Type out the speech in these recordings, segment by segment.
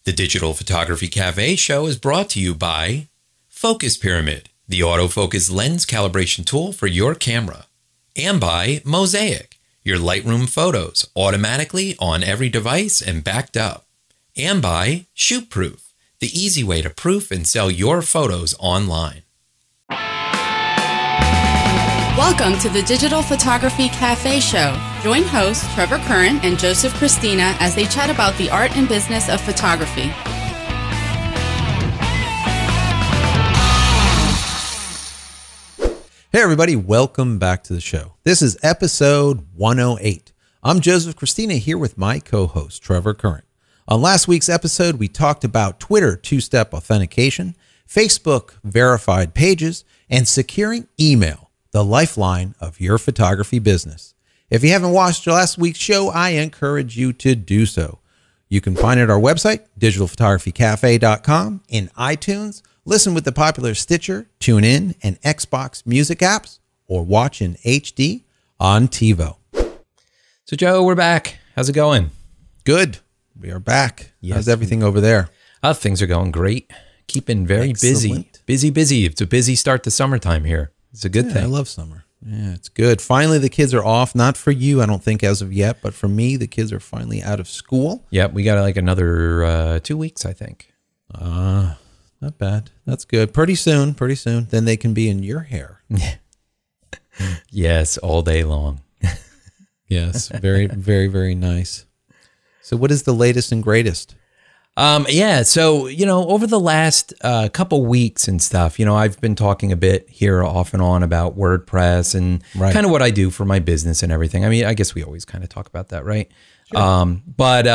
The Digital Photography Cafe show is brought to you by Focus Pyramid, the autofocus lens calibration tool for your camera, and by Mosaic, your Lightroom photos automatically on every device and backed up, and by ShootProof, the easy way to proof and sell your photos online. Welcome to the Digital Photography Cafe show. Join hosts Trevor Curran and Joseph Christina as they chat about the art and business of photography. Hey everybody, welcome back to the show. This is episode 108. I'm Joseph Christina here with my co-host Trevor Curran. On last week's episode, we talked about Twitter two-step authentication, Facebook verified pages, and securing email, the lifeline of your photography business. If you haven't watched last week's show, I encourage you to do so. You can find it at our website, digitalphotographycafe.com, in iTunes, listen with the popular Stitcher, TuneIn, and Xbox music apps, or watch in HD on TiVo. So Joe, we're back. How's it going? Good. We are back. Yes. How's everything over there? Things are going great. Keeping very Excellent. busy. It's a busy start to summertime here. It's a good thing. I love summer. Yeah, it's good. Finally, the kids are off. Not for you, I don't think, as of yet, but for me, the kids are finally out of school. Yep, we got like another 2 weeks, I think. Not bad. That's good. Pretty soon. Then they can be in your hair. Yes, all day long. Yes, very, very, very nice. So what is the latest and greatest? Yeah, so, over the last couple weeks and stuff, I've been talking a bit here off and on about WordPress and kind of what I do for my business and everything. I mean, I guess we always kind of talk about that, right? Sure. But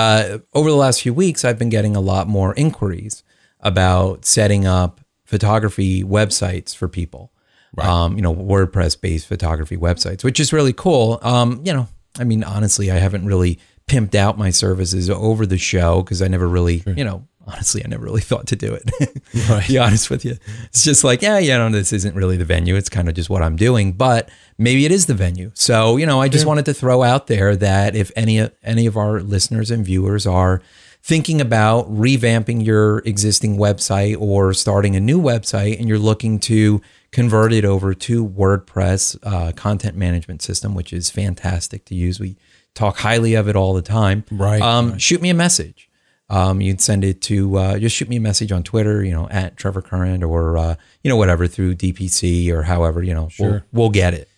over the last few weeks, I've been getting a lot more inquiries about setting up photography websites for people, WordPress-based photography websites, which is really cool. I mean, honestly, I haven't really pimped out my services over the show because I never really, honestly, I never really thought to do it. Right. To be honest with you. It's just like, this isn't really the venue. It's kind of just what I'm doing, but maybe it is the venue. So, I just wanted to throw out there that if any of our listeners and viewers are thinking about revamping your existing website or starting a new website and you're looking to convert it over to WordPress content management system, which is fantastic to use. We talk highly of it all the time. Right. Shoot me a message. You'd send it to, just shoot me a message on Twitter, at Trevor Curran or, whatever through DPC or however, Sure. we'll get it.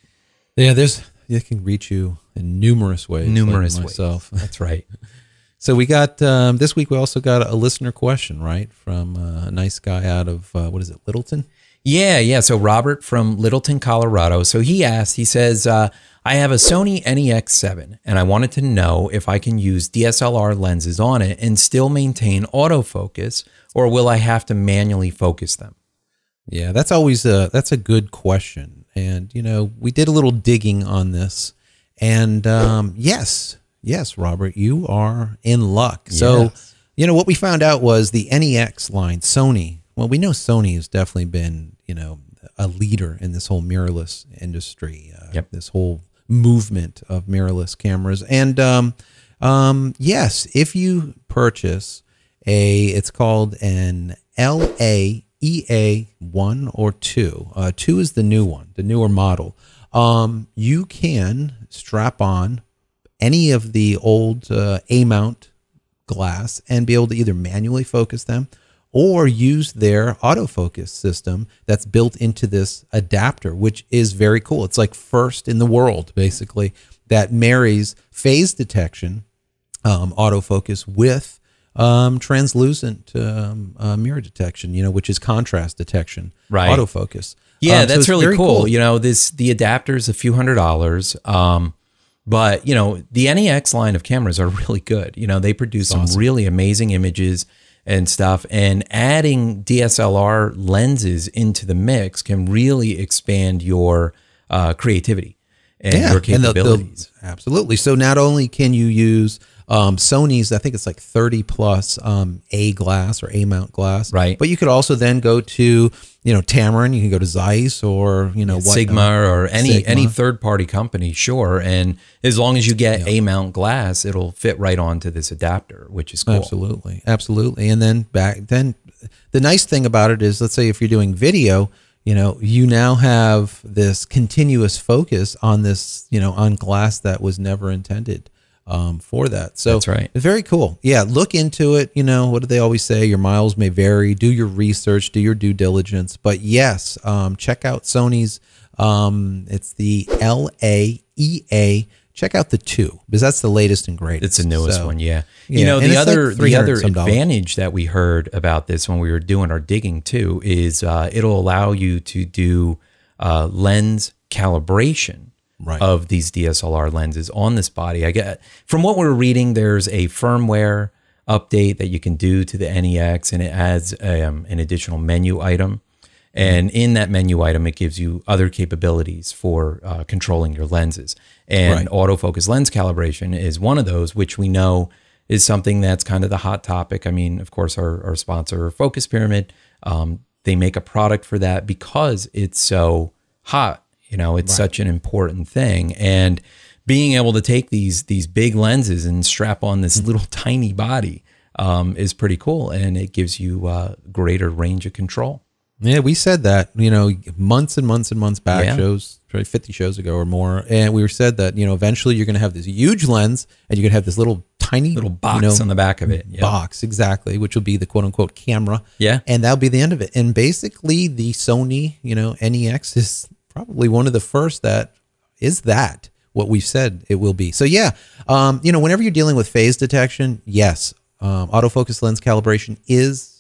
Yeah, they can reach you in numerous ways. Myself. That's right. So we got, this week we also got a listener question, right? From a nice guy out of, Littleton? Yeah. So Robert from Littleton, Colorado. So he asked, he says, I have a Sony NEX 7 and I wanted to know if I can use DSLR lenses on it and still maintain autofocus, or will I have to manually focus them? Yeah, that's always that's a good question. And, we did a little digging on this and yes, Robert, you are in luck. So, what we found out was the NEX line, Sony, well, we know Sony has definitely been, a leader in this whole mirrorless industry, this whole movement of mirrorless cameras. And yes, if you purchase it's called an LAEA 1 or 2. 2 is the new one, the newer model. You can strap on any of the old A-mount glass and be able to either manually focus them or use their autofocus system that's built into this adapter, which is very cool. It's like first in the world, basically, that marries phase detection, autofocus, with translucent mirror detection, which is contrast detection, autofocus. Yeah, that's so really cool. cool. The adapter is a few $100s. But, the NEX line of cameras are really good. They produce some really amazing images and stuff, and adding DSLR lenses into the mix can really expand your creativity and your capabilities. Absolutely. So not only can you use Sony's, I think it's like 30 plus A glass or A mount glass. Right. But you could also then go to, Tamron, you can go to Zeiss or, Sigma or any Sigma. third-party company, sure. And as long as you get A mount glass, it'll fit right onto this adapter, which is cool. Absolutely. Absolutely. And then the nice thing about it is, let's say if you're doing video, you now have this continuous focus on this, on glass that was never intended for that. So that's right. Very cool. Yeah. Look into it. What do they always say? Your miles may vary. Do your research, do your due diligence. But yes, check out Sony's, it's the LAEA. Check out the 2 because that's the latest and greatest. It's the newest one, yeah. Yeah. The other $300 advantage that we heard about this when we were doing our digging too is it'll allow you to do lens calibration of these DSLR lenses on this body. From what we're reading, there's a firmware update that you can do to the NEX, and it adds an additional menu item. And in that menu item, it gives you other capabilities for controlling your lenses. And autofocus lens calibration is one of those, which we know is something that's kind of the hot topic. I mean, of course, our sponsor, Focus Pyramid, they make a product for that because it's so hot. It's such an important thing. And being able to take these big lenses and strap on this little tiny body is pretty cool. And it gives you greater range of control. Yeah, we said that, months and months and months back, shows, probably 50 shows ago or more. And we said that, eventually you're going to have this huge lens and you're going to have this little tiny box on the back of it. Box, exactly, which will be the quote unquote camera. Yeah. And that'll be the end of it. And basically the Sony, NEX is probably one of the first that is that what we've said it will be. So yeah, whenever you're dealing with phase detection, yes, autofocus lens calibration is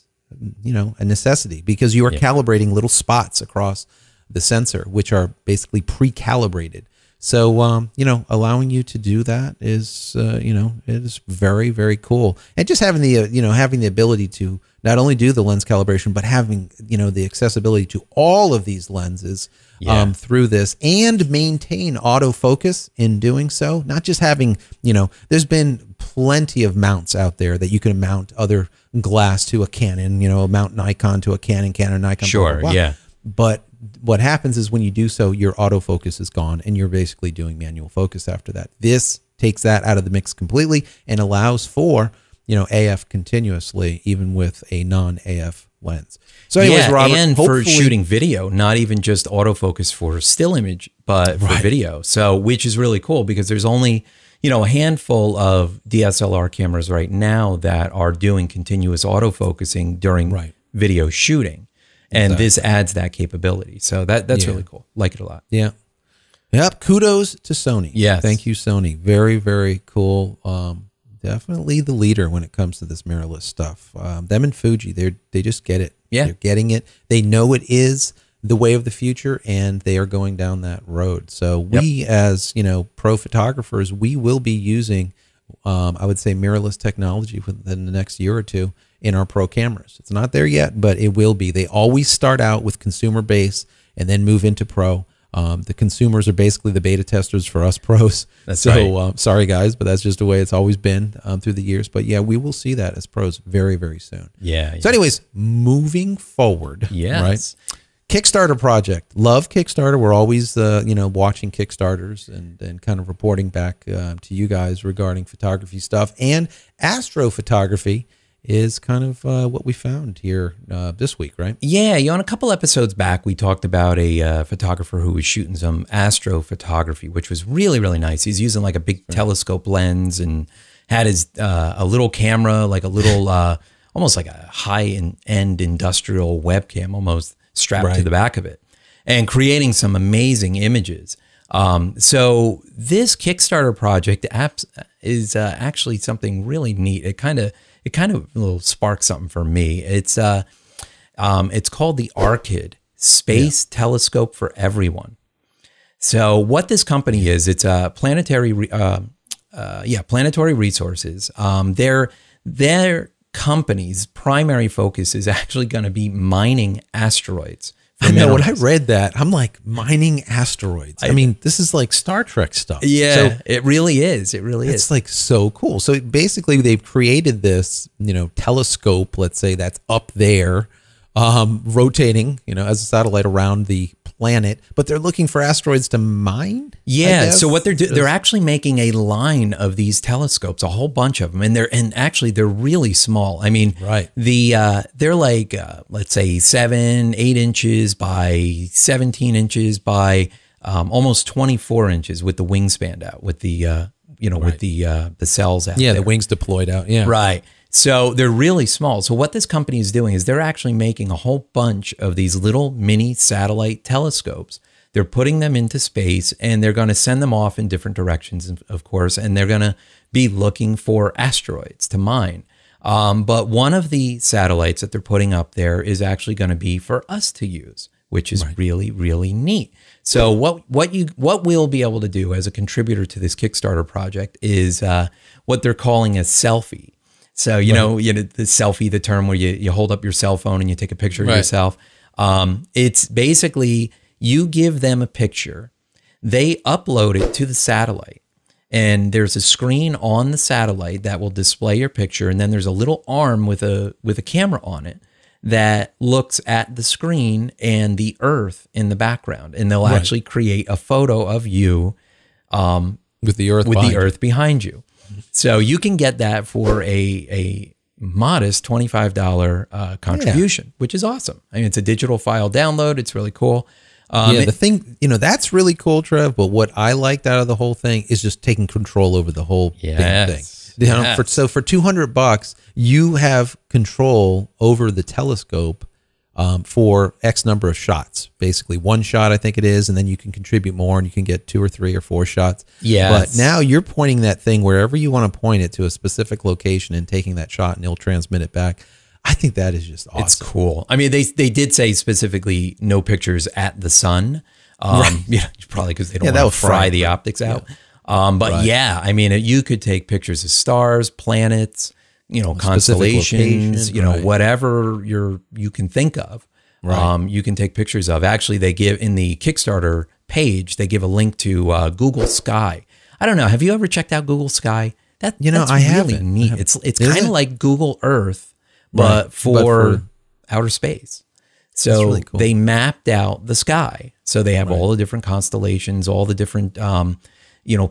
a necessity because you are calibrating little spots across the sensor, which are basically pre-calibrated. So, allowing you to do that is, it is very, very cool. And just having the, having the ability to not only do the lens calibration, but having, the accessibility to all of these lenses through this and maintain autofocus in doing so. Not just having, there's been plenty of mounts out there that you can mount other glass to a Canon, mount Nikon to a Canon, Nikon. Sure, blah, blah, blah. yeah. But what happens is when you do so, your autofocus is gone and you're basically doing manual focus after that. This takes that out of the mix completely and allows for, AF continuously, even with a non-AF lens. So anyways, Robert, and for shooting video, not even just autofocus for still image, but for video. So, which is really cool because there's only, a handful of DSLR cameras right now that are doing continuous autofocusing during video shooting. And this adds that capability. So that's really cool. Like it a lot. Yeah. Yep. Kudos to Sony. Yes. Thank you, Sony. Very, very cool. Definitely the leader when it comes to this mirrorless stuff. Them and Fuji, they just get it. Yeah. They're getting it. They know it is the way of the future and they are going down that road. So we as, pro photographers, we will be using, I would say mirrorless technology within the next year or two in our pro cameras. It's not there yet, but it will be. They always start out with consumer base and then move into pro. The consumers are basically the beta testers for us pros. That's right. Sorry guys, but that's just the way it's always been through the years. But yeah, we will see that as pros very, very soon. Yeah. So anyways, moving forward. Yes. Right. Kickstarter project. Love Kickstarter. We're always, watching Kickstarters and kind of reporting back to you guys regarding photography stuff. And astrophotography is kind of what we found here this week, right? Yeah, on a couple episodes back, we talked about a photographer who was shooting some astrophotography, which was really, really nice. He's using like a big telescope lens and had his a little camera, like a little, almost like a high-end industrial webcam, almost strapped to the back of it, and creating some amazing images. So this Kickstarter project is actually something really neat. It kind of will spark something for me. It's called the ARKYD Space Telescope for Everyone. So what this company is, it's a planetary resources. Their company's primary focus is actually going to be mining asteroids I know when I read that, I'm like, mining asteroids. I mean, this is like Star Trek stuff. Yeah, so it really is. It really is. It's like so cool. So basically they've created this, telescope, let's say, that's up there, rotating, as a satellite around the planet, but they're looking for asteroids to mine. Yeah. So what they're actually making a line of these telescopes, a whole bunch of them, and they're really small. I mean, right. They're like let's say 7-8 inches by 17 inches by almost 24 inches with the wingspan out, with the with the cells out. Yeah, there. the wings deployed out. Yeah. Right. So they're really small. So what this company is doing is they're actually making a whole bunch of these little mini satellite telescopes. They're putting them into space, and they're going to send them off in different directions, of course, and they're going to be looking for asteroids to mine. But one of the satellites that they're putting up there is actually going to be for us to use, which is really, really neat. So what we'll be able to do as a contributor to this Kickstarter project is what they're calling a selfie. So, you know, the selfie, the term where you hold up your cell phone and you take a picture of yourself. It's basically you give them a picture, they upload it to the satellite, and there's a screen on the satellite that will display your picture. And then there's a little arm with a camera on it that looks at the screen and the Earth in the background. And they'll actually create a photo of you with the Earth behind you. So you can get that for a modest $25 contribution, which is awesome. I mean, it's a digital file download. It's really cool. The thing, that's really cool, Trev. But what I liked out of the whole thing is just taking control over the whole damn thing. So for $200, you have control over the telescope for X number of shots. Basically, one shot, I think it is, and then you can contribute more, and you can get 2 or 3 or 4 shots. Yeah. But now you're pointing that thing wherever you want to point it to a specific location and taking that shot, and it'll transmit it back. I think that is just awesome. It's cool. I mean, they did say specifically no pictures at the sun. Probably because they don't want to fry the optics out. But yeah, I mean, you could take pictures of stars, planets, constellations, whatever you can think of. You can take pictures of. Actually, they give in the Kickstarter page, they give a link to Google Sky. I don't know. Have you ever checked out Google Sky? That's really neat. It's kind of like Google Earth, but for outer space. So really cool. They mapped out the sky. So they have all the different constellations, all the different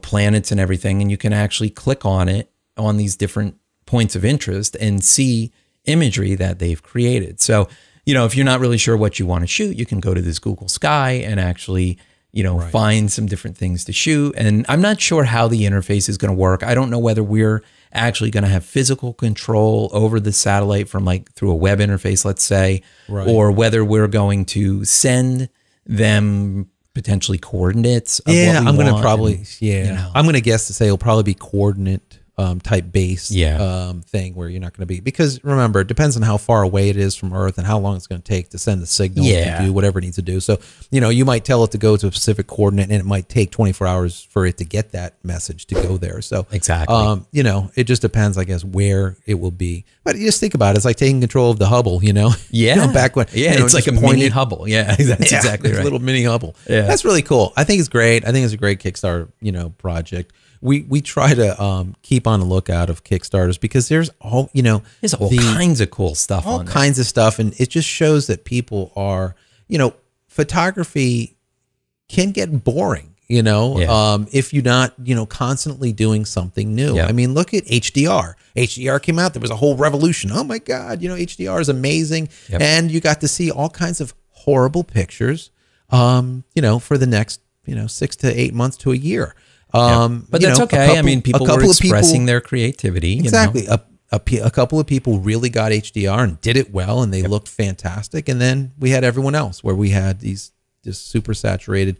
planets and everything, and you can actually click on it on these different points of interest and see imagery that they've created. So, if you're not really sure what you want to shoot, you can go to this Google Sky and actually, find some different things to shoot. And I'm not sure how the interface is going to work. I don't know whether we're actually going to have physical control over the satellite from through a web interface, let's say, or whether we're going to send them potentially coordinates of what we I'm going to probably, I'm going to guess to say it'll probably be coordinate type based thing where you're not going to be, because remember, it depends on how far away it is from Earth and how long it's going to take to send the signal to do whatever it needs to do. So, you might tell it to go to a specific coordinate and it might take 24 hours for it to get that message to go there. So exactly, it just depends, I guess, where it will be. But you just think about it, it's like taking control of the Hubble, back when, it's like a mini Hubble. Yeah, that's exactly right. A little mini Hubble. Yeah. That's really cool. I think it's great. I think it's a great Kickstarter, project. We try to keep on the lookout of Kickstarters because there's all kinds of cool stuff, all kinds of stuff, and it just shows that people are photography can get boring, if you're not constantly doing something new. I mean, look at HDR. HDR came out, there was a whole revolution. Oh my God, HDR is amazing, and you got to see all kinds of horrible pictures, for the next 6 to 8 months to a year. But that's okay. I mean, people were expressing their creativity. Exactly. A couple of people really got HDR and did it well, and they looked fantastic. And then we had everyone else where we had these just super saturated,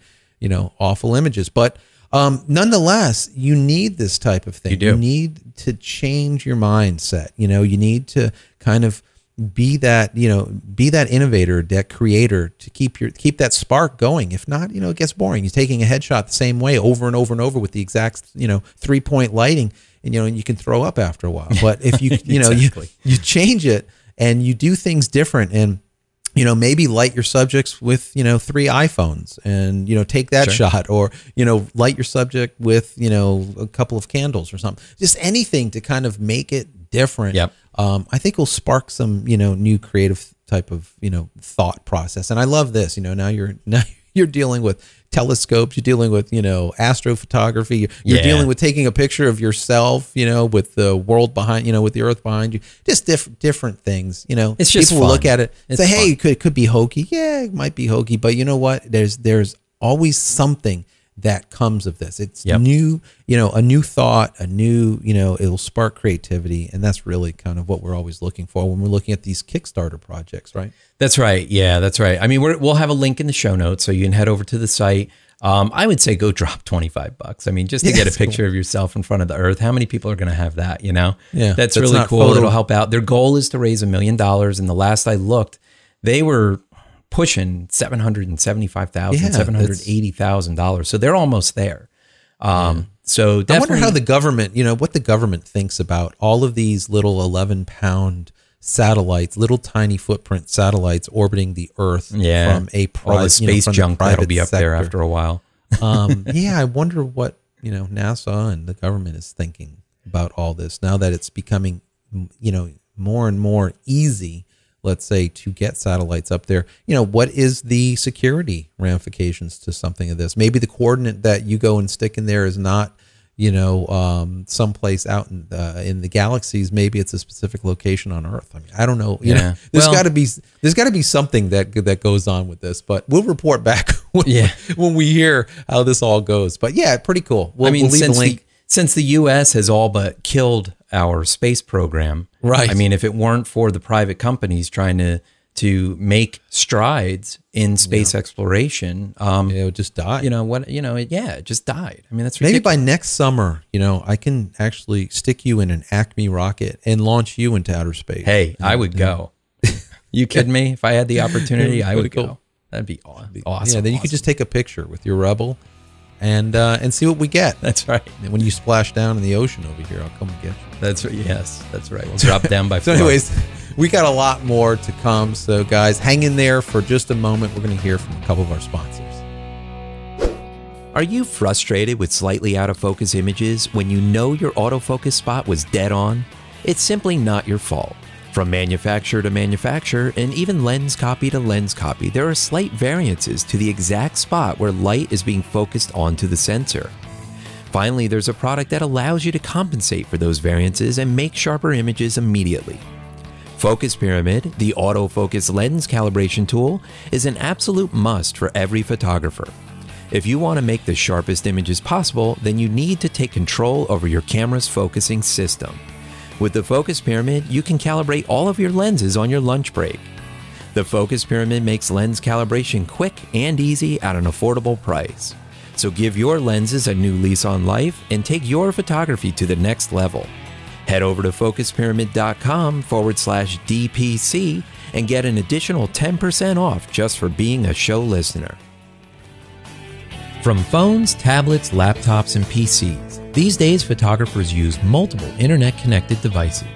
awful images. But nonetheless, you need this type of thing. You need to change your mindset. You need to kind of be that innovator, that creator, to keep that spark going. If not, it gets boring. You're taking a headshot the same way over and over and over with the exact 3-point lighting, and you can throw up after a while. But if you you change it and you do things different, and you know, maybe light your subjects with, you know, 3 iPhones and, you know, take that shot, or, you know, light your subject with, you know, a couple of candles or something. Just anything to kind of make it different. Yep. I think will spark some, you know, new creative type of, you know, thought process. And I love this, you know, now you're dealing with telescopes, you're dealing with, you know, astrophotography, you're dealing with taking a picture of yourself, you know, with the world behind, you know, with the earth behind you, just different things, you know. It's just people will look at it and say, hey, fun. it could be hokey. Yeah, it might be hokey, but you know what? There's always something that comes of this. It's new, you know, a new thought, a new, you know, it'll spark creativity. And that's really kind of what we're always looking for when we're looking at these Kickstarter projects, right? That's right. Yeah, that's right. I mean, we'll have a link in the show notes, so you can head over to the site. I would say go drop $25. I mean, just to get a picture of yourself in front of the earth. How many people are going to have that, you know? Yeah, that's really cool. It'll help out. Their goal is to raise $1 million. And the last I looked, they were pushing $775,000, $780,000. So they're almost there. So definitely, I wonder how the government, you know, what the government thinks about all of these little 11-pound satellites, little tiny footprint satellites orbiting the Earth from a private, all the space junk that'll be up there after a while. Yeah, I wonder what, you know, NASA and the government is thinking about all this now that it's becoming, you know, more and more easy, let's say, to get satellites up there. You know, what is the security ramifications to something of this? Maybe the coordinate that you go and stick in there is not, you know, someplace out in the galaxies. Maybe it's a specific location on Earth. I mean, I don't know. You know, there's got to be something that goes on with this. But we'll report back when we hear how this all goes. But yeah, pretty cool. We'll leave a link. Since the U.S. has all but killed our space program, right? I mean, if it weren't for the private companies trying to make strides in space exploration, it would just die. You know what? You know, it just died. I mean, that's ridiculous. Maybe by next summer, you know, I can actually stick you in an Acme rocket and launch you into outer space. Hey, I would go. You kidding me? If I had the opportunity, I would go. That'd be awesome. Yeah, then you could just take a picture with your Rebel and see what we get. That's right. And when you splash down in the ocean over here, I'll come and get you. That's right. Yes, that's right. We'll drop down by So anyways, we got a lot more to come. So guys, hang in there for just a moment. We're going to hear from a couple of our sponsors. Are you frustrated with slightly out of focus images when you know your autofocus spot was dead on? It's simply not your fault. From manufacturer to manufacturer, and even lens copy to lens copy, there are slight variances to the exact spot where light is being focused onto the sensor. Finally, there's a product that allows you to compensate for those variances and make sharper images immediately. Focus Pyramid, the autofocus lens calibration tool, is an absolute must for every photographer. If you want to make the sharpest images possible, then you need to take control over your camera's focusing system. With the Focus Pyramid, you can calibrate all of your lenses on your lunch break. The Focus Pyramid makes lens calibration quick and easy at an affordable price. So give your lenses a new lease on life and take your photography to the next level. Head over to focuspyramid.com/DPC and get an additional 10% off just for being a show listener. From phones, tablets, laptops, and PCs, these days photographers use multiple internet-connected devices.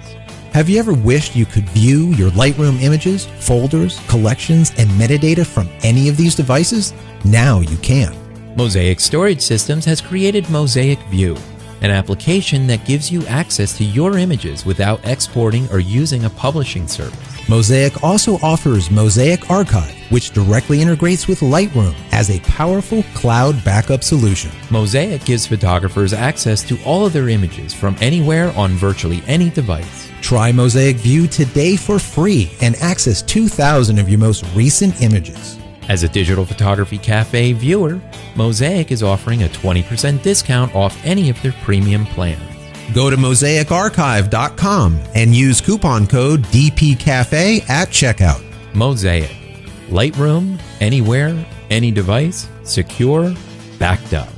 Have you ever wished you could view your Lightroom images, folders, collections, and metadata from any of these devices? Now you can. Mosaic Storage Systems has created Mosaic View, an application that gives you access to your images without exporting or using a publishing service. Mosaic also offers Mosaic ARKYD, which directly integrates with Lightroom as a powerful cloud backup solution. Mosaic gives photographers access to all of their images from anywhere on virtually any device. Try Mosaic View today for free and access 2,000 of your most recent images. As a Digital Photography Cafe viewer, Mosaic is offering a 20% discount off any of their premium plans. Go to mosaicarchive.com and use coupon code DPCafe at checkout. Mosaic. Lightroom, anywhere, any device, secure, backed up.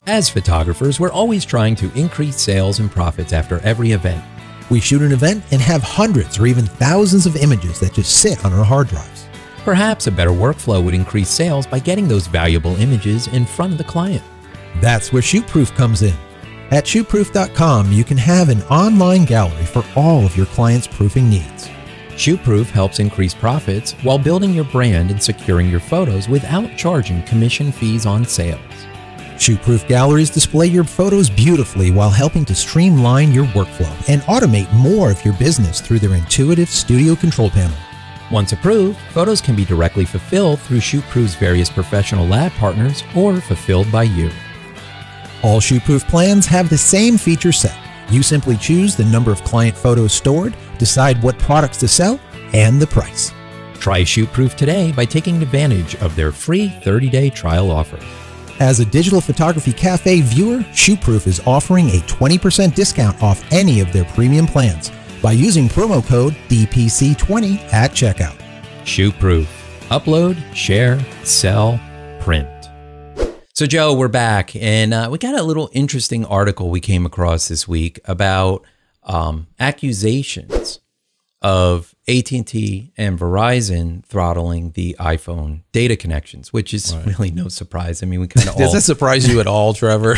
As photographers, we're always trying to increase sales and profits after every event. We shoot an event and have hundreds or even thousands of images that just sit on our hard drives. Perhaps a better workflow would increase sales by getting those valuable images in front of the client. That's where ShootProof comes in. At shootproof.com, you can have an online gallery for all of your clients' proofing needs. ShootProof helps increase profits while building your brand and securing your photos without charging commission fees on sales. ShootProof galleries display your photos beautifully while helping to streamline your workflow and automate more of your business through their intuitive studio control panel. Once approved, photos can be directly fulfilled through ShootProof's various professional lab partners or fulfilled by you. All ShootProof plans have the same feature set. You simply choose the number of client photos stored, decide what products to sell, and the price. Try ShootProof today by taking advantage of their free 30-day trial offer. As a Digital Photography Cafe viewer, ShootProof is offering a 20% discount off any of their premium plans by using promo code DPC20 at checkout. ShootProof. Upload, share, sell, print. So Joe, we're back, and we got a little interesting article we came across this week about accusations of AT&T and Verizon throttling the iPhone data connections, which is really no surprise. I mean, we kind of Does that surprise you at all, Trevor?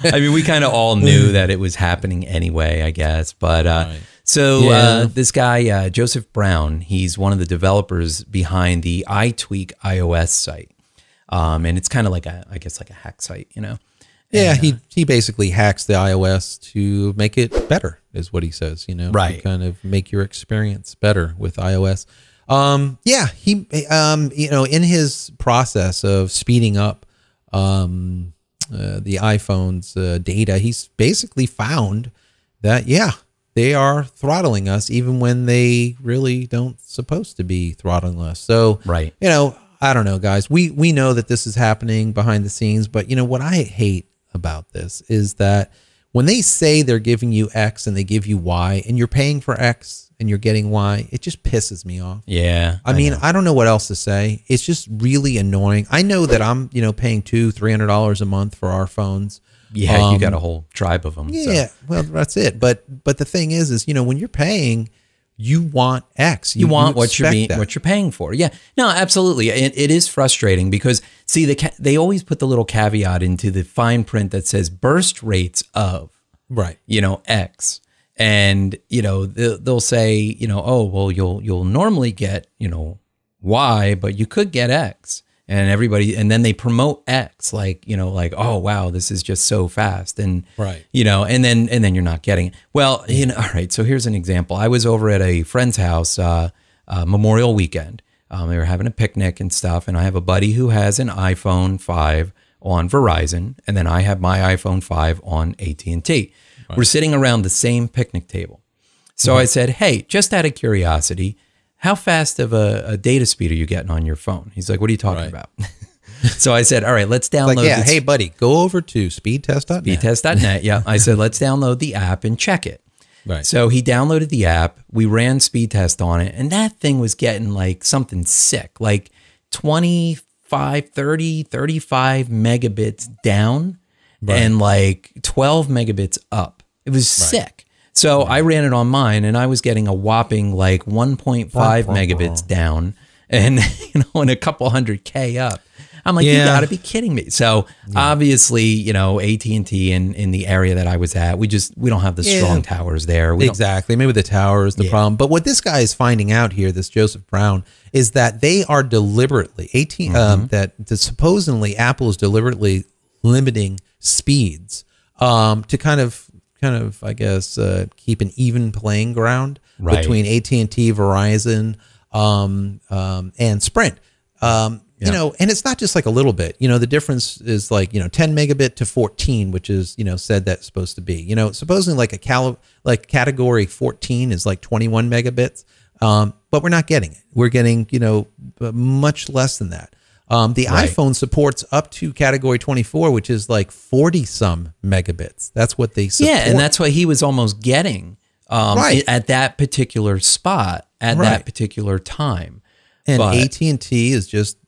I mean, we kind of all knew that it was happening anyway, I guess. But this guy, Joseph Brown, he's one of the developers behind the iTweak iOS site. And it's kind of like I guess like a hack site, you know? Yeah, he basically hacks the iOS to make it better, is what he says, you know? Right. To kind of make your experience better with iOS. He, you know, in his process of speeding up the iPhone's data, he's basically found that, yeah, they are throttling us even when they really don't supposed to be throttling us. So, right. You know, I don't know, guys. We know that this is happening behind the scenes, but you know what I hate about this is that when they say they're giving you X and they give you Y and you're paying for X and you're getting Y, it just pisses me off. Yeah. I mean, I don't know what else to say. It's just really annoying. I know that I'm, you know, paying $200-300 a month for our phones. Yeah, you got a whole tribe of them. Yeah, so. Well, that's it. But the thing is, you know, when you're paying, you want X. You want what you're paying for. Yeah, no, absolutely. It is frustrating because see, they always put the little caveat into the fine print that says burst rates of, right, you know, X, and you know they'll say, you know, oh well, you'll normally get, you know, Y, but you could get X. And then they promote X, like, you know, like, oh, wow, this is just so fast. And, right, you know, and then you're not getting it. Well, you know, all right. So here's an example. I was over at a friend's house, Memorial Weekend. They were having a picnic and stuff. And I have a buddy who has an iPhone 5 on Verizon. And then I have my iPhone 5 on AT&T. Right. We're sitting around the same picnic table. So I said, hey, just out of curiosity, how fast of a data speed are you getting on your phone? He's like, what are you talking about? So I said, all right, let's download. Like, yeah, hey, buddy, go over to speedtest.net. Speedtest.net, yeah. I said, let's download the app and check it. Right. So he downloaded the app. We ran speed test on it. And that thing was getting like something sick, like 25, 30, 35 megabits down and like 12 megabits up. It was sick. So I ran it on mine and I was getting a whopping like 1.5 megabits down and, you know, and a couple hundred K up. I'm like, you gotta be kidding me. So obviously, you know, AT&T in the area that I was at, we don't have the strong towers there. Exactly. Maybe the tower is the problem. But what this guy is finding out here, this Joseph Brown, is that they are deliberately, supposedly Apple is deliberately limiting speeds to kind of, I guess, keep an even playing ground between AT&T, Verizon, and Sprint. You know, and it's not just like a little bit. You know, the difference is like, you know, 10 megabit to 14, which is, you know, said that's supposed to be. You know, supposedly like category 14 is like 21 megabits, but we're not getting it. We're getting, you know, much less than that. The iPhone supports up to category 24, which is like 40-some megabits. That's what they support. Yeah, and that's what he was almost getting at that particular spot at that particular time. And AT&T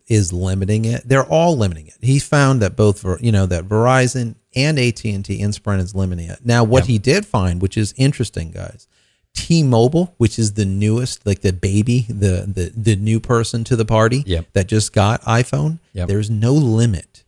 is limiting it. They're all limiting it. He found that both, you know, that Verizon and AT&T and Sprint is limiting it. Now, what he did find, which is interesting, guys, T-Mobile, which is the newest, like the baby, the new person to the party that just got iPhone, there's no limit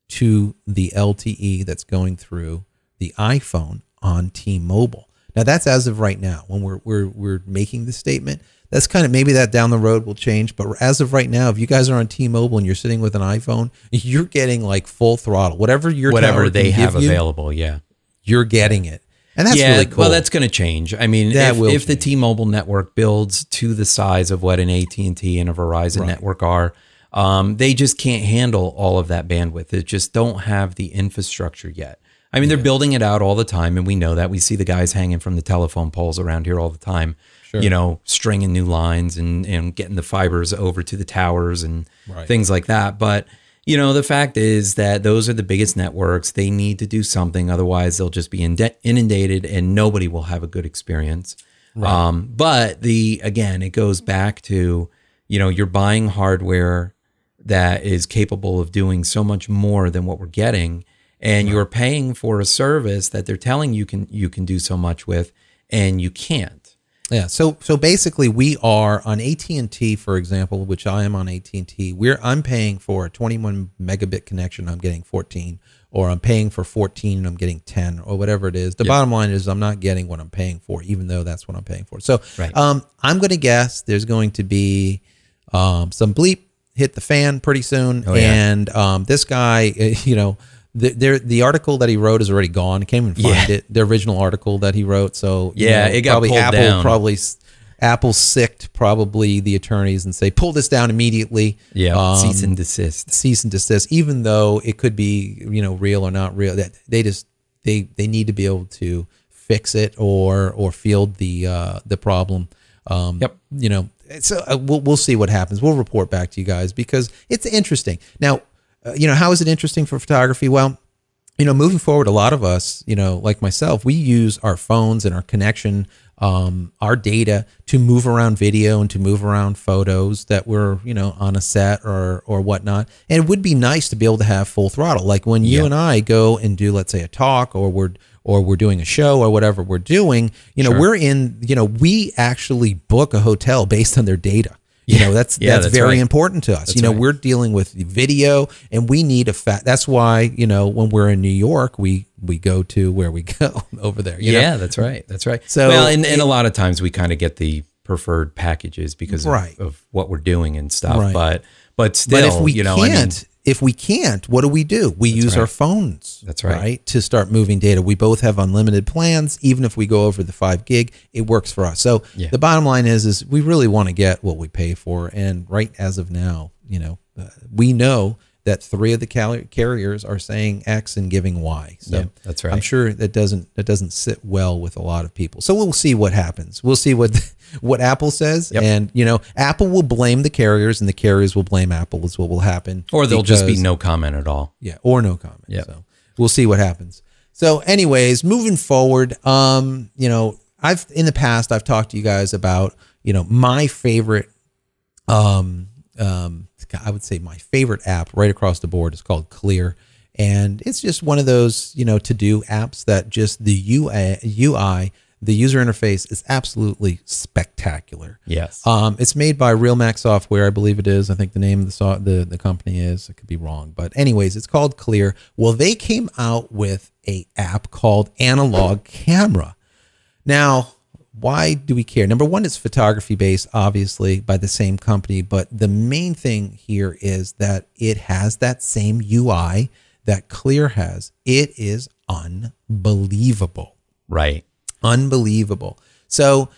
to the LTE that's going through the iPhone on T-Mobile. Now that's as of right now when we're making the statement. That's kind of, maybe that down the road will change, but as of right now, if you guys are on T-Mobile and you're sitting with an iPhone, you're getting like full throttle, whatever they have available. Yeah, you're getting it, and that's really cool. Well, that's going to change. I mean, if the T-Mobile network builds to the size of what an AT&T and a Verizon network are, they just can't handle all of that bandwidth. They just don't have the infrastructure yet. I mean, they're building it out all the time, and we know that. We see the guys hanging from the telephone poles around here all the time. You know, stringing new lines and getting the fibers over to the towers and things like that. But, you know, the fact is that those are the biggest networks. They need to do something. Otherwise, they'll just be inundated and nobody will have a good experience. But again, it goes back to, you know, you're buying hardware that is capable of doing so much more than what we're getting. And you're paying for a service that they're telling you can do so much with, and you can't. Yeah, so basically we are on AT&T, for example, which I am on AT&T. I'm paying for a 21 megabit connection, I'm getting 14, or I'm paying for 14 and I'm getting 10, or whatever it is. The bottom line is I'm not getting what I'm paying for, even though that's what I'm paying for. So I'm going to guess there's going to be some bleep hit the fan pretty soon, and this guy, you know, the article that he wrote is already gone. I can't even find it. The original article that he wrote. So it got probably pulled down. Apple sicked probably the attorneys and say pull this down immediately. Yeah, cease and desist. Cease and desist. Even though it could be, you know, real or not real, that they need to be able to fix it or field the problem. You know, so we'll see what happens. We'll report back to you guys because it's interesting. Now, you know, how is it interesting for photography? Well, you know, moving forward, a lot of us, you know, like myself, we use our phones and our connection, our data to move around video and to move around photos that we're, you know, on a set or whatnot. And it would be nice to be able to have full throttle. Like when you and I go and do, let's say, a talk, or we're doing a show or whatever we're doing, you know, we're in, you know, we actually book a hotel based on their data. You know, that's very important to us. That's, you know, we're dealing with video and we need that's why, you know, when we're in New York, we go to where we go over there. You know? That's right. That's right. So, well, and a lot of times we kind of get the preferred packages because of what we're doing and stuff. But still, if we can't, if we can't, what do? We use our phones. That's right. To start moving data. We both have unlimited plans. Even if we go over the 5 gig, it works for us. So the bottom line is we really want to get what we pay for. And right as of now, you know, we know that 3 of the carriers are saying X and giving Y. So that's right. I'm sure that doesn't sit well with a lot of people. So we'll see what happens. We'll see what Apple says, and you know, Apple will blame the carriers, and the carriers will blame Apple. Is what will happen, or there'll just be no comment at all. Yeah, or no comment. Yeah. So we'll see what happens. So, anyways, moving forward, you know, in the past I've talked to you guys about, you know, my favorite, I would say my favorite app right across the board is called Clear. And it's just one of those, you know, to-do apps that just the UI, the user interface is absolutely spectacular. Yes. It's made by RealMax Software, I believe it is. I think the name of the company is. I could be wrong. But anyways, it's called Clear. Well, they came out with an app called Analog Camera. Now, why do we care? Number one, it's photography based, obviously, by the same company. But the main thing here is that it has that same UI that Clear has. It is unbelievable. Right. Unbelievable. So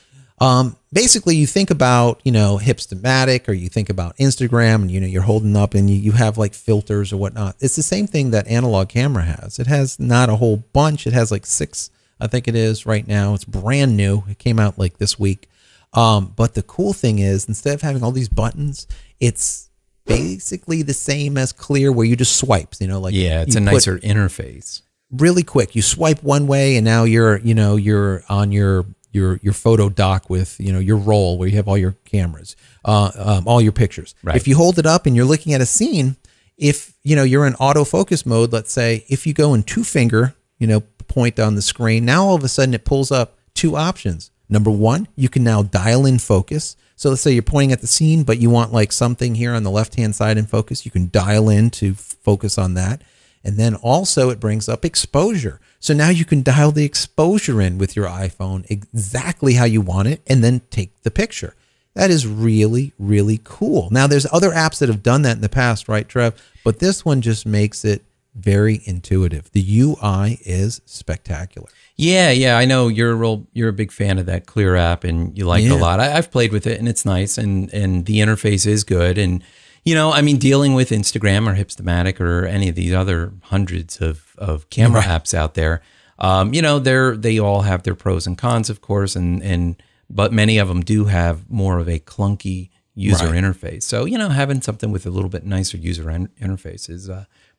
basically, you think about, you know, Hipstamatic, or you think about Instagram, and, you know, you're holding up and you have like filters or whatnot. It's the same thing that Analog Camera has. It has not a whole bunch. It has like 6, I think it is right now. It's brand new. It came out like this week. But the cool thing is, instead of having all these buttons, it's basically the same as Clear, where you just swipe, you know, like, it's a nicer interface. Really quick. You swipe one way and now you're on your photo dock with, you know, your roll where you have all your cameras, all your pictures. Right. If you hold it up and you're looking at a scene, if, you know, you're in autofocus mode, let's say, if you go in 2-finger, you know, point on the screen, now all of a sudden it pulls up 2 options. Number one, you can now dial in focus. So let's say you're pointing at the scene, but you want like something here on the left-hand side in focus. You can dial in to focus on that. And then also it brings up exposure. So now you can dial the exposure in with your iPhone exactly how you want it and then take the picture. That is really, really cool. Now there's other apps that have done that in the past, right, Trev? But this one just makes it very intuitive. The UI is spectacular. Yeah, I know you're a big fan of that Clear app and you like it a lot. I've played with it and it's nice and the interface is good. And I mean, dealing with Instagram or Hipstamatic or any of these other hundreds of camera apps out there, they all have their pros and cons, of course, but many of them do have more of a clunky user interface. So, having something with a little bit nicer user interface is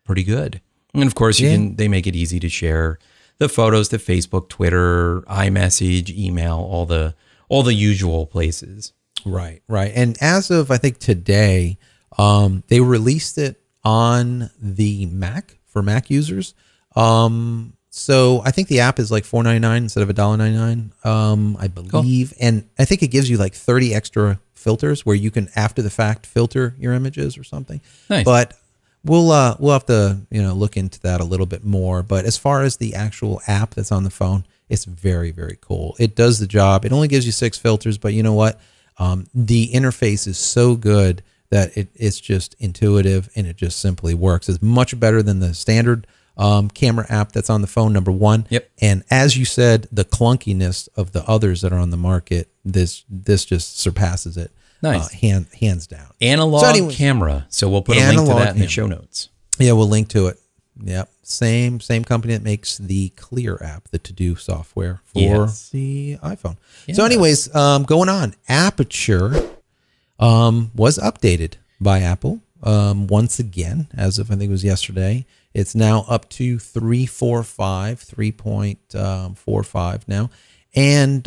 pretty good. And of course, they make it easy to share the photos to Facebook, Twitter, iMessage, email, all the usual places. Right. And as of, I think today, they released it on the Mac for Mac users. So I think the app is like $4.99 instead of $1.99, I believe. Cool. And I think it gives you like 30 extra filters where you can after the fact filter your images or something. Nice. But we'll have to look into that a little bit more. But as far as the actual app that's on the phone, it's very, very cool. It does the job. It only gives you 6 filters, but you know what? The interface is so good that it's just intuitive and it just simply works. It's much better than the standard camera app that's on the phone, number one. Yep. And as you said, the clunkiness of the others that are on the market, this just surpasses it. Nice. Hands down. Analog camera. So we'll put a link to that in the show notes. Yeah, we'll link to it. Yep. Same company that makes the Clear app, the to-do software for the iPhone. Yeah. So anyways, going on, Aperture was updated by Apple once again, as of I think it was yesterday. It's now up to 3.45 now. And,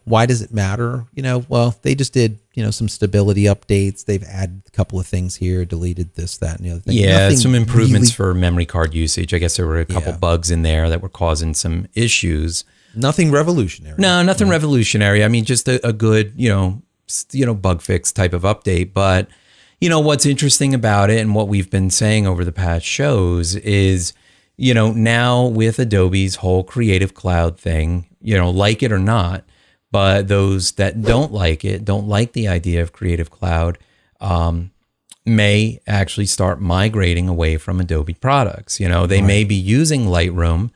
why does it matter? Well, they just did, some stability updates. They've added a couple of things here, deleted this, that, and the other thing. Yeah, nothing some improvements for memory card usage. I guess there were a couple bugs in there that were causing some issues. Nothing revolutionary. No, nothing revolutionary. I mean, just a good, bug fix type of update. But, what's interesting about it and what we've been saying over the past shows is, now with Adobe's whole Creative Cloud thing, like it or not, but those that don't like it, don't like the idea of Creative Cloud, may actually start migrating away from Adobe products. They may be using Lightroom,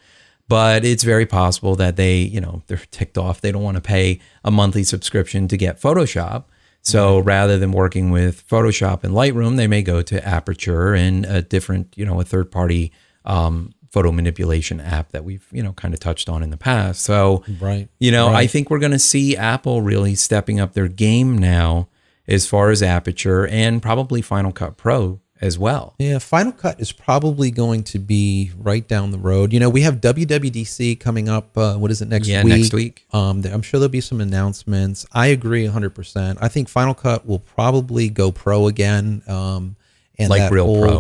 but it's very possible that they, they're ticked off. They don't want to pay a monthly subscription to get Photoshop. So rather than working with Photoshop and Lightroom, they may go to Aperture and a different, a third-party photo manipulation app that we've, kind of touched on in the past. So, I think we're going to see Apple really stepping up their game now as far as Aperture and probably Final Cut Pro as well. Yeah, Final Cut is probably going to be right down the road. We have WWDC coming up. What is it, next week? Yeah, next week. I'm sure there'll be some announcements. I agree 100%. I think Final Cut will probably go pro again. And like that real pro,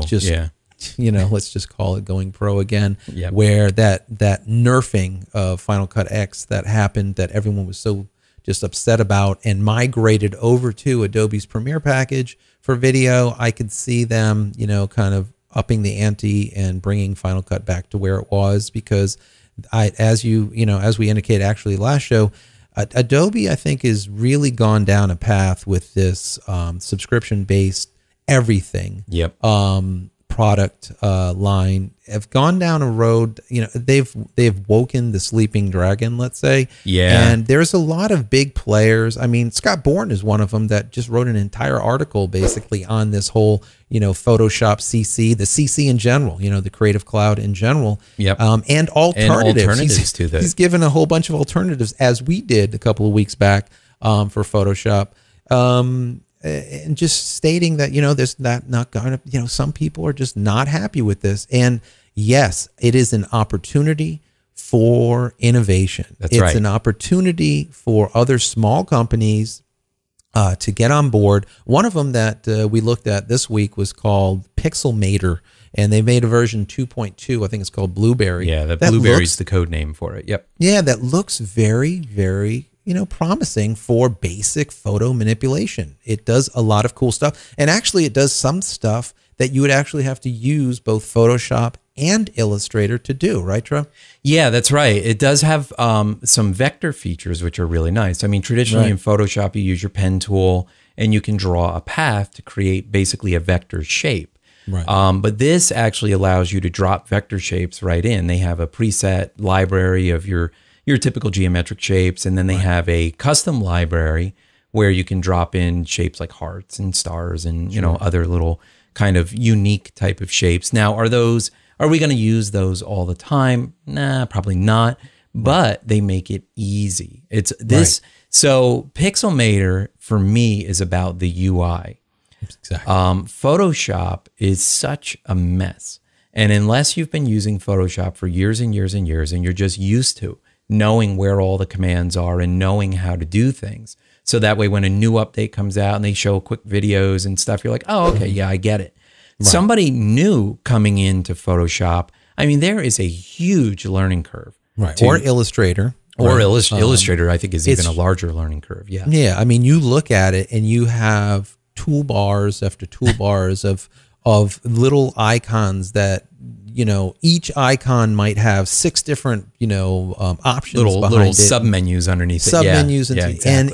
let's just call it going pro again. Yep. Where that nerfing of Final Cut X that happened that everyone was so just upset about and migrated over to Adobe's Premiere package for video, I could see them, kind of upping the ante and bringing Final Cut back to where it was because as we indicated actually last show, Adobe, I think, has really gone down a path with this subscription-based everything. Yep. Product line have gone down a road. They've woken the sleeping dragon, let's say. Yeah. And there's a lot of big players. I mean, Scott Bourne is one of them that just wrote an entire article basically on this whole, Photoshop CC, the CC in general, the Creative Cloud in general. Yep. And alternatives. To that. He's given a whole bunch of alternatives, as we did a couple of weeks back for Photoshop. And just stating that, there's not going to, some people are just not happy with this. And yes, it is an opportunity for innovation. It's right. An opportunity for other small companies to get on board. One of them that we looked at this week was called Pixelmator, and they made a version 2.2. I think it's called Blueberry. Yeah, that Blueberry's the code name for it. Yep. Yeah, that looks very, very promising for basic photo manipulation. It does a lot of cool stuff. And actually it does some stuff that you would actually have to use both Photoshop and Illustrator to do, right, Trev? Yeah, that's right. It does have some vector features, which are really nice. I mean, traditionally in Photoshop, you use your pen tool and you can draw a path to create basically a vector shape. Right. But this actually allows you to drop vector shapes right in. They have a preset library of your typical geometric shapes, and then they have a custom library where you can drop in shapes like hearts and stars and you know, other little kind of unique type of shapes. Now, are we going to use those all the time? Nah, probably not. But they make it easy. It's this. So Pixelmator for me is about the UI. Exactly. Photoshop is such a mess. And unless you've been using Photoshop for years and years and years, and you're just used to knowing where all the commands are and knowing how to do things, so that way when a new update comes out and they show quick videos and stuff, you're like, oh, okay, yeah, I get it. Right. Somebody new coming into Photoshop, I mean, there is a huge learning curve. Right. Or Illustrator. Or Illustrator, I think, is even a larger learning curve. Yeah. Yeah. I mean, you look at it and you have toolbars after toolbars of little icons that, you know, each icon might have 6 different, you know, options little sub-menus underneath it. Sub-menus. Exactly. And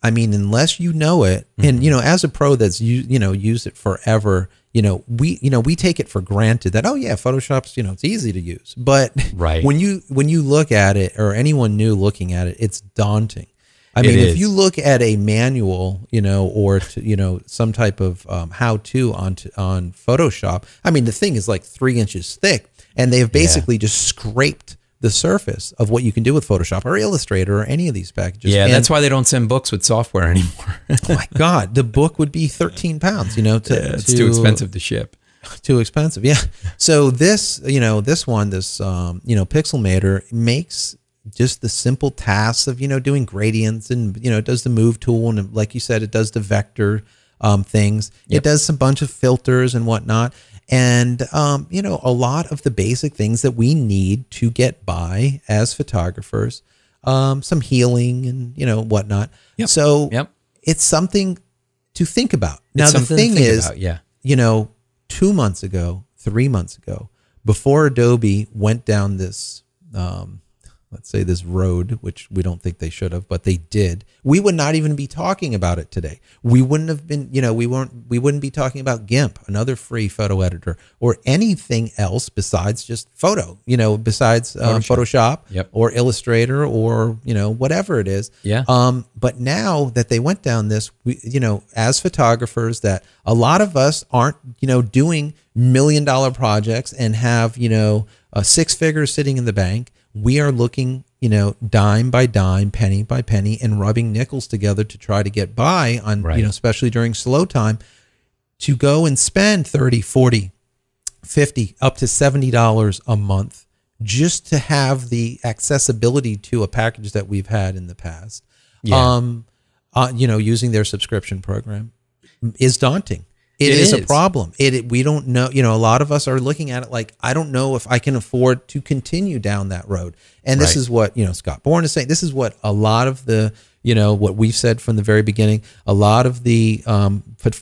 I mean, unless you know it, and, you know, as a pro that's, used it forever, you know, we take it for granted that, oh yeah, Photoshop's, you know, it's easy to use. But when you look at it, or anyone new looking at it, it's daunting. I mean, if you look at a manual, you know, or some type of how-to on Photoshop, I mean, the thing is like 3 inches thick, and they've basically just scraped the surface of what you can do with Photoshop or Illustrator or any of these packages. Yeah, that's why they don't send books with software anymore. Oh my God, the book would be 13 pounds. You know, it's too expensive to ship. Too expensive, yeah. So this, Pixelmator makes just the simple tasks of, doing gradients, and, it does the move tool. And like you said, it does the vector things. Yep. It does a bunch of filters and whatnot. And, a lot of the basic things that we need to get by as photographers, some healing and, whatnot. Yep. So it's something to think about. Now, the thing is, 2 months ago, 3 months ago, before Adobe went down this, let's say this road, which we don't think they should have, but they did, we would not even be talking about it today. We wouldn't have been, we wouldn't be talking about GIMP, another free photo editor, or anything else besides just photo, besides Photoshop or Illustrator or, whatever it is. Yeah. But now that they went down this, we, as photographers, that a lot of us aren't, doing $1 million projects and have, 6 figures sitting in the bank. We are looking, dime by dime, penny by penny, and rubbing nickels together to try to get by on, especially during slow time, to go and spend 30, 40, 50, up to $70 a month just to have the accessibility to a package that we've had in the past. Yeah. Using their subscription program is daunting. It is a problem. We don't know, a lot of us are looking at it like, I don't know if I can afford to continue down that road. And this is what, Scott Bourne is saying. This is what a lot of the, what we've said from the very beginning, a lot of the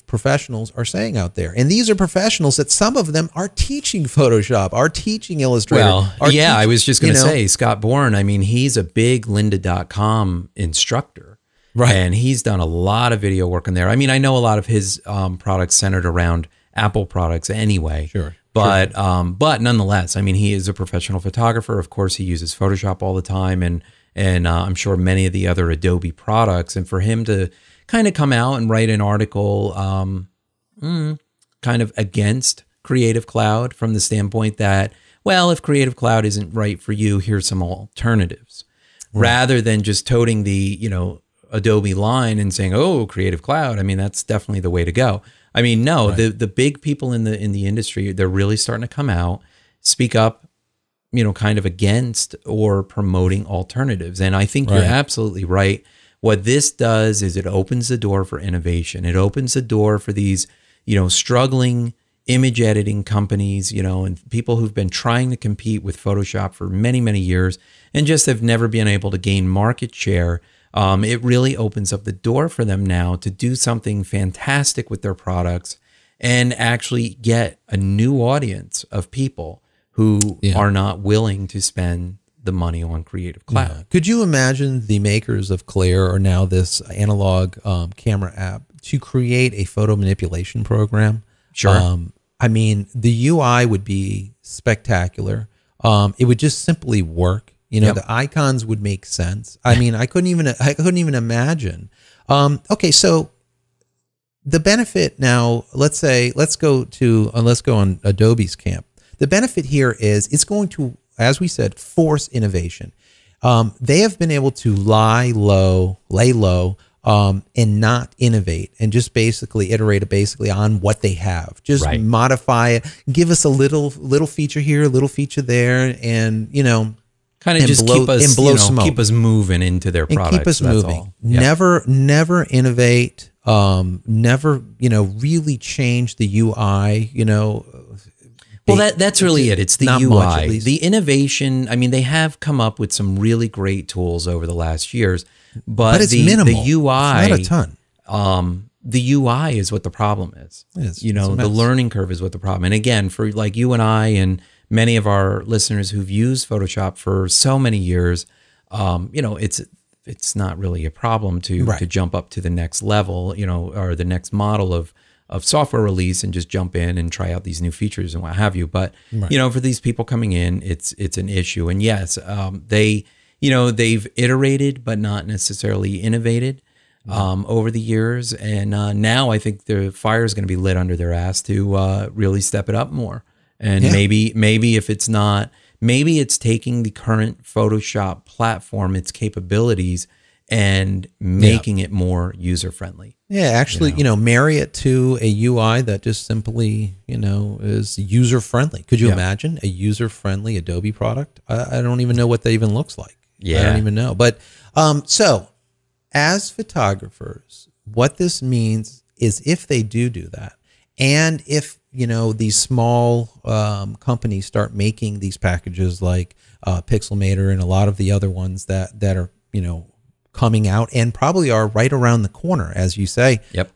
professionals are saying out there. And these are professionals that some of them are teaching Photoshop, are teaching Illustrator. Well, I was just going to say, Scott Bourne, I mean, he's a big lynda.com instructor. Right. And he's done a lot of video work in there. I mean, I know a lot of his products centered around Apple products anyway. Sure. But nonetheless, I mean, he is a professional photographer. Of course, he uses Photoshop all the time, and I'm sure many of the other Adobe products. And for him to kind of come out and write an article kind of against Creative Cloud from the standpoint that, well, if Creative Cloud isn't right for you, here's some alternatives. Right. Rather than just toting the, Adobe line and saying, oh, Creative Cloud, I mean, that's definitely the way to go. I mean, no, the big people in the industry, they're really starting to come out, speak up, kind of against or promoting alternatives. And I think you're absolutely right. What this does is it opens the door for innovation. It opens the door for these, struggling image editing companies, and people who've been trying to compete with Photoshop for many, many years and just have never been able to gain market share. It really opens up the door for them now to do something fantastic with their products and actually get a new audience of people who are not willing to spend the money on Creative Cloud. Yeah. Could you imagine the makers of Claire or now this analog camera app to create a photo manipulation program? Sure. I mean, the UI would be spectacular. It would just simply work. You know, the icons would make sense. I mean, I couldn't even imagine. Okay, so the benefit now, let's go on Adobe's camp. The benefit here is it's going to, as we said, force innovation. They have been able to lay low, and not innovate, and just basically iterate on what they have. Just modify it, give us a little feature here, a little feature there, and kind of just keep us moving into their products. Keep us moving. Never innovate. Never really change the UI. Well, that's really it. It's the UI. The innovation, I mean, they have come up with some really great tools over the last years, but it's minimal. The UI, it's not a ton. The UI is what the problem is. The learning curve is what the problem. And again, for like you and I and many of our listeners who've used Photoshop for so many years, it's not really a problem to jump up to the next level, or the next model of software release and just jump in and try out these new features and what have you. But, for these people coming in, it's an issue. And yes, they've iterated, but not necessarily innovated over the years. And now I think the fire is going to be lit under their ass to really step it up more. And maybe if it's not, maybe it's taking the current Photoshop platform, its capabilities, and making it more user-friendly. Yeah, actually, marry it to a UI that just simply, is user-friendly. Could you imagine a user-friendly Adobe product? I don't even know what that even looks like. Yeah. I don't even know. But so as photographers, what this means is if they do that, and if, these small companies start making these packages like Pixelmator and a lot of the other ones that are, coming out and probably are right around the corner, as you say. Yep.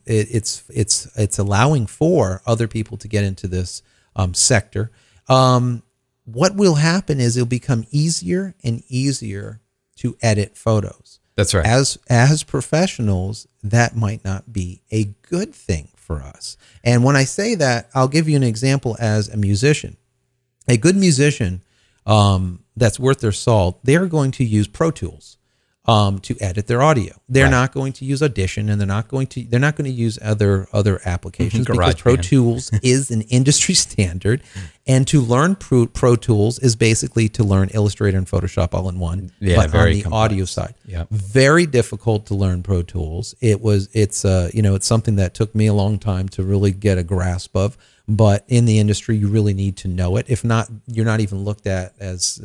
It's allowing for other people to get into this sector. What will happen is it'll become easier and easier to edit photos. That's right. As professionals, that might not be a good thing for us. And when I say that, I'll give you an example as a musician. A good musician that's worth their salt, they're going to use Pro Tools to edit their audio. They're not going to use Audition, and they're not going to use other applications because Pro Tools is an industry standard. And to learn Pro Tools is basically to learn Illustrator and Photoshop all in one. Yeah, but very on the complex. audio side, Yep. very difficult to learn Pro Tools. It's something that took me a long time to really get a grasp of. But in the industry, you really need to know it. If not, you're not even looked at as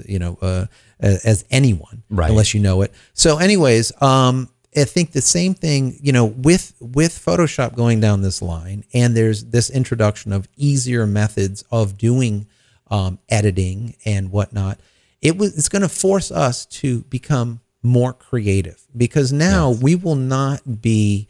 as anyone unless you know it. So, anyways, I think the same thing, with Photoshop going down this line, and there's this introduction of easier methods of doing editing and whatnot. It's going to force us to become more creative, because now we will not be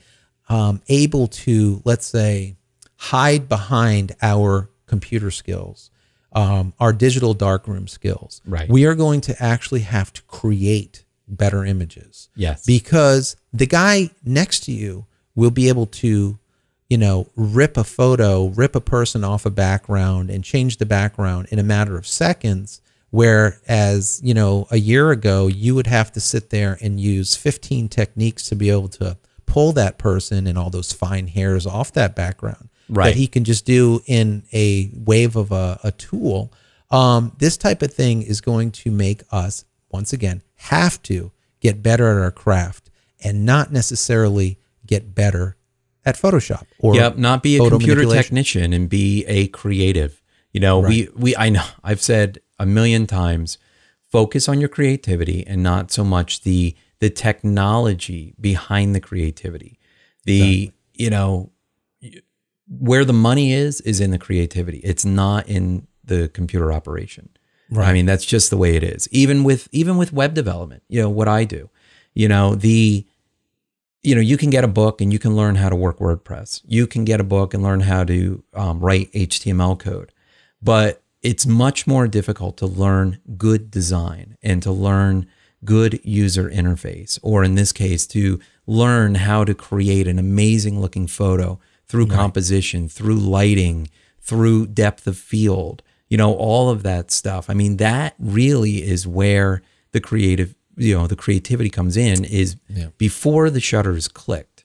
able to, let's say, hide behind our computer skills, our digital darkroom skills. Right. We are going to actually have to create better images. Yes. Because the guy next to you will be able to, rip a photo, rip a person off a background and change the background in a matter of seconds. Whereas, a year ago, you would have to sit there and use 15 techniques to be able to pull that person and all those fine hairs off that background. That he can just do in a wave of a tool. This type of thing is going to make us, once again, have to get better at our craft and not necessarily get better at Photoshop or not be a computer technician and be a creative. I know I've said a million times, focus on your creativity and not so much the technology behind the creativity. Where the money is in the creativity. It's not in the computer operation. Right. I mean, that's just the way it is. Even with web development, what I do, you can get a book and you can learn how to work WordPress. You can get a book and learn how to write HTML code. But it's much more difficult to learn good design and to learn good user interface, or in this case, to learn how to create an amazing looking photo through composition, through lighting, through depth of field, all of that stuff. I mean, that really is where the the creativity comes in, is before the shutter is clicked,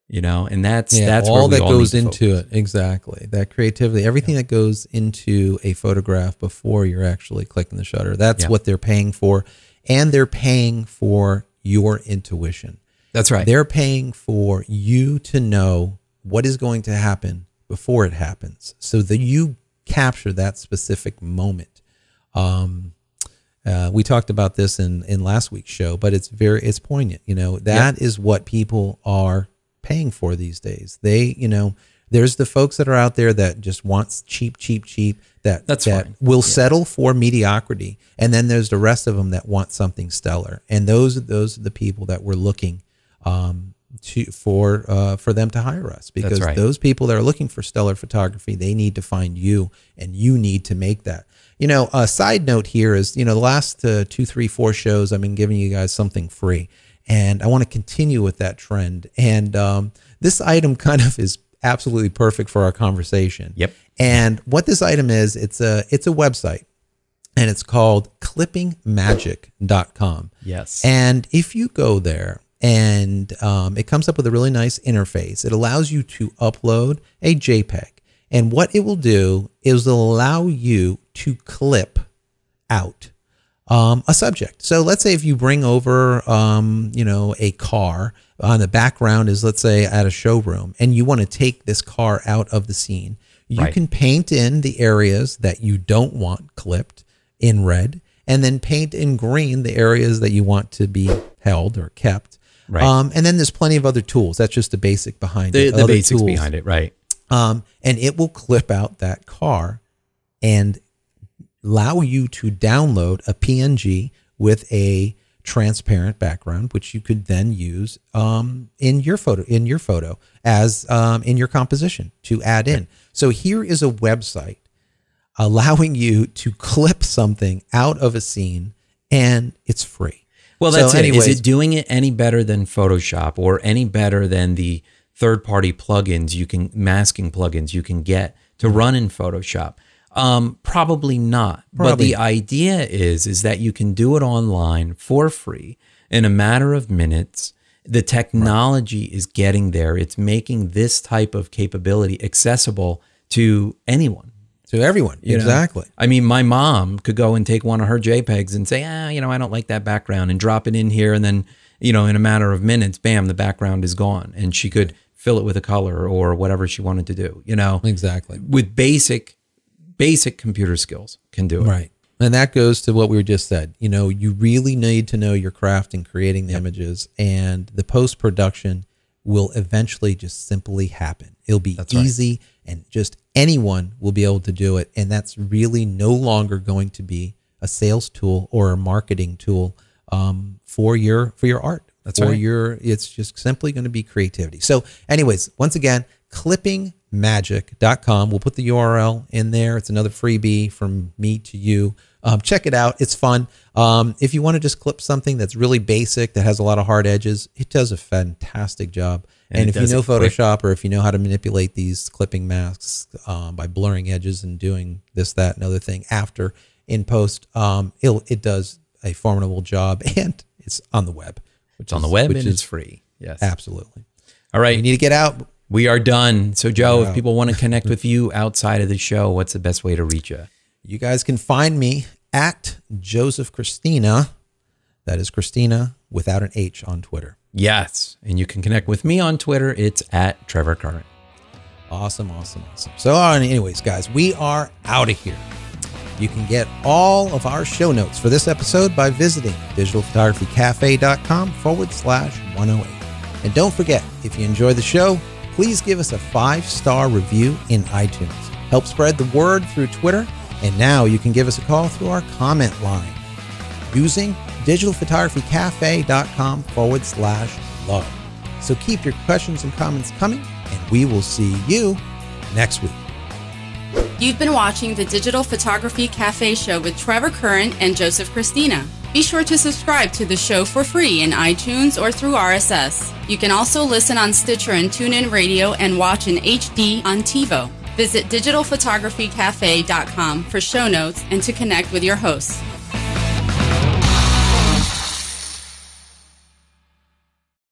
and that's all where that goes into it. Exactly. That creativity, everything that goes into a photograph before you're actually clicking the shutter. That's what they're paying for. And they're paying for your intuition. That's right. They're paying for you to know what is going to happen before it happens, so that you capture that specific moment. We talked about this in last week's show, but it's poignant. That is what people are paying for these days. There's the folks that are out there that just wants cheap, that will settle for mediocrity. And then there's the rest of them that want something stellar. And those are the people that we're looking for them to hire us, because those people that are looking for stellar photography, they need to find you, and you need to make that. A side note here is, the last 2, 3, 4 shows, I've been giving you guys something free, and I want to continue with that trend. And this item kind of is absolutely perfect for our conversation. Yep. And what this item is, it's a website, and it's called clippingmagic.com. Yes. And if you go there, and it comes up with a really nice interface, it allows you to upload a JPEG. And what it will do is it'll allow you to clip out a subject. So let's say if you bring over, a car, on the background is, let's say, at a showroom, and you want to take this car out of the scene, you can paint in the areas that you don't want clipped in red, and then paint in green the areas that you want to be held or kept. Right. And then there's plenty of other tools. That's just the basic behind it. The basics behind it, right. And it will clip out that car and allow you to download a PNG with a transparent background, which you could then use in your photo as in your composition to add in. So here is a website allowing you to clip something out of a scene, and it's free. Well, that's it. Is it doing it any better than Photoshop, or any better than the third-party plugins masking plugins you can get to run in Photoshop? Probably not. But the idea is that you can do it online for free in a matter of minutes. The technology is getting there. It's making this type of capability accessible to anyone. To everyone. Exactly. I mean, my mom could go and take one of her JPEGs and say, I don't like that background, and drop it in here. And then, in a matter of minutes, bam, the background is gone. And she could fill it with a color or whatever she wanted to do, Exactly. With basic computer skills can do it. Right. And that goes to what we just said. You really need to know your craft in creating the images, and the post-production will eventually just simply happen. It'll be easy, and just anyone will be able to do it. And that's really no longer going to be a sales tool or a marketing tool for your art. It's just simply going to be creativity. So anyways, once again, clippingmagic.com. We'll put the URL in there. It's another freebie from me to you. Check it out. It's fun. If you want to just clip something that's really basic, that has a lot of hard edges, it does a fantastic job. And if you know Photoshop, or if you know how to manipulate these clipping masks by blurring edges and doing this, that, and other thing after in post, it does a formidable job, and it's on the web. It's free. Yes, absolutely. All right. You need to get out. We are done. So, Joe, if people want to connect with you outside of the show, what's the best way to reach you? You guys can find me at Joseph Christina. That is Christina without an H on Twitter. Yes. And you can connect with me on Twitter. It's at Trevor Current. Awesome. So anyways, guys, we are out of here. You can get all of our show notes for this episode by visiting digitalphotographycafe.com/108. And don't forget, if you enjoy the show, please give us a 5-star review in iTunes. Help spread the word through Twitter. And now you can give us a call through our comment line using digitalphotographycafe.com/love. So keep your questions and comments coming, and we will see you next week. You've been watching the Digital Photography Cafe show with Trevor Curran and Joseph Christina. Be sure to subscribe to the show for free in iTunes or through RSS. You can also listen on Stitcher and TuneIn Radio and watch in HD on TiVo. Visit digitalphotographycafe.com for show notes and to connect with your hosts.